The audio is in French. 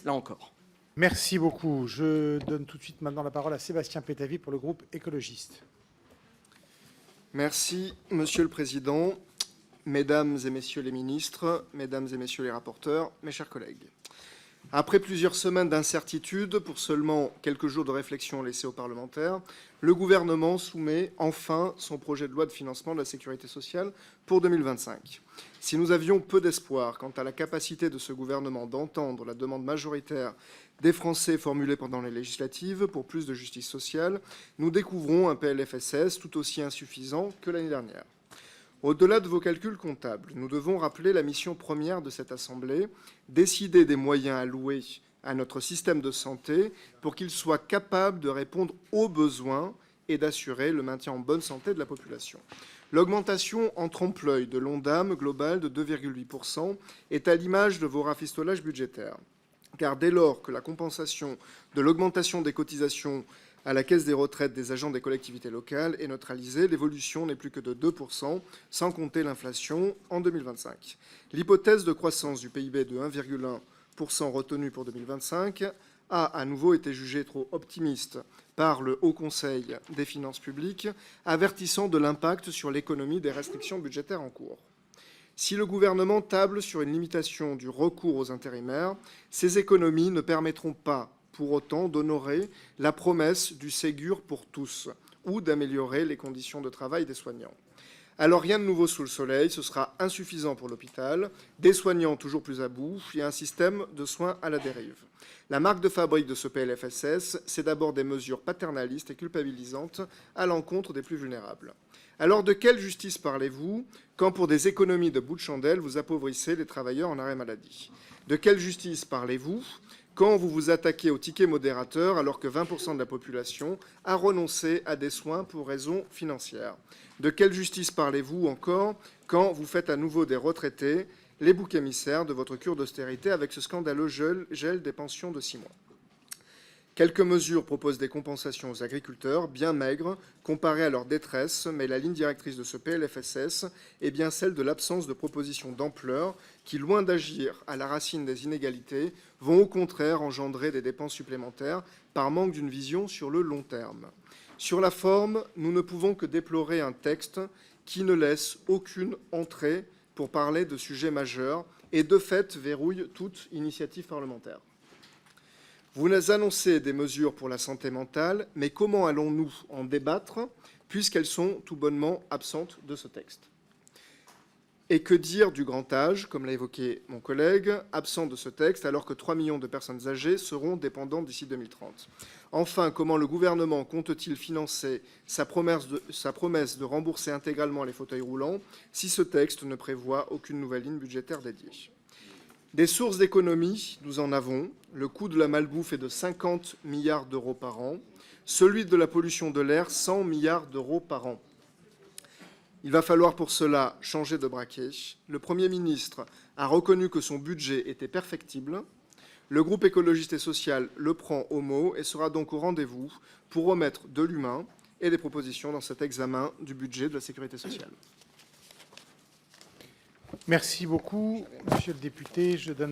là encore. Merci beaucoup. Je donne tout de suite maintenant la parole à Sébastien Pétavy pour le groupe écologiste. Merci, Monsieur le Président, Mesdames et Messieurs les ministres, Mesdames et Messieurs les rapporteurs, mes chers collègues. Après plusieurs semaines d'incertitude, pour seulement quelques jours de réflexion laissés aux parlementaires, le gouvernement soumet enfin son projet de loi de financement de la sécurité sociale pour 2025. Si nous avions peu d'espoir quant à la capacité de ce gouvernement d'entendre la demande majoritaire des Français formulée pendant les législatives pour plus de justice sociale, nous découvrons un PLFSS tout aussi insuffisant que l'année dernière. Au-delà de vos calculs comptables, nous devons rappeler la mission première de cette Assemblée, décider des moyens alloués à notre système de santé pour qu'il soit capable de répondre aux besoins et d'assurer le maintien en bonne santé de la population. L'augmentation en trompe-l'œil de l'ONDAM globale de 2,8% est à l'image de vos rafistolages budgétaires. Car dès lors que la compensation de l'augmentation des cotisations à la caisse des retraites des agents des collectivités locales est neutralisée, l'évolution n'est plus que de 2%, sans compter l'inflation en 2025. L'hypothèse de croissance du PIB de 1,1% retenue pour 2025 a à nouveau été jugée trop optimiste par le Haut Conseil des finances publiques, avertissant de l'impact sur l'économie des restrictions budgétaires en cours. Si le gouvernement table sur une limitation du recours aux intérimaires, ces économies ne permettront pas pour autant d'honorer la promesse du Ségur pour tous ou d'améliorer les conditions de travail des soignants. Alors rien de nouveau sous le soleil, ce sera insuffisant pour l'hôpital, des soignants toujours plus à bout et un système de soins à la dérive. La marque de fabrique de ce PLFSS, c'est d'abord des mesures paternalistes et culpabilisantes à l'encontre des plus vulnérables. Alors de quelle justice parlez-vous quand pour des économies de bout de chandelle, vous appauvrissez les travailleurs en arrêt maladie? De quelle justice parlez-vous quand vous vous attaquez au ticket modérateur alors que 20% de la population a renoncé à des soins pour raisons financières? De quelle justice parlez-vous encore quand vous faites à nouveau des retraités les boucs émissaires de votre cure d'austérité avec ce scandaleux gel des pensions de 6 mois? Quelques mesures proposent des compensations aux agriculteurs, bien maigres, comparées à leur détresse, mais la ligne directrice de ce PLFSS est bien celle de l'absence de propositions d'ampleur qui, loin d'agir à la racine des inégalités, vont au contraire engendrer des dépenses supplémentaires par manque d'une vision sur le long terme. Sur la forme, nous ne pouvons que déplorer un texte qui ne laisse aucune entrée pour parler de sujets majeurs et, de fait, verrouille toute initiative parlementaire. Vous nous annoncez des mesures pour la santé mentale, mais comment allons-nous en débattre puisqu'elles sont tout bonnement absentes de ce texte? Et que dire du grand âge, comme l'a évoqué mon collègue, absent de ce texte, alors que 3 millions de personnes âgées seront dépendantes d'ici 2030? Enfin, comment le gouvernement compte-t-il financer sa promesse de rembourser intégralement les fauteuils roulants si ce texte ne prévoit aucune nouvelle ligne budgétaire dédiée? Des sources d'économie, nous en avons. Le coût de la malbouffe est de 50 milliards d'euros par an. Celui de la pollution de l'air, 100 milliards d'euros par an. Il va falloir pour cela changer de braquet. Le Premier ministre a reconnu que son budget était perfectible. Le groupe écologiste et social le prend au mot et sera donc au rendez-vous pour remettre de l'humain et des propositions dans cet examen du budget de la sécurité sociale. Merci beaucoup, monsieur le député. Je donne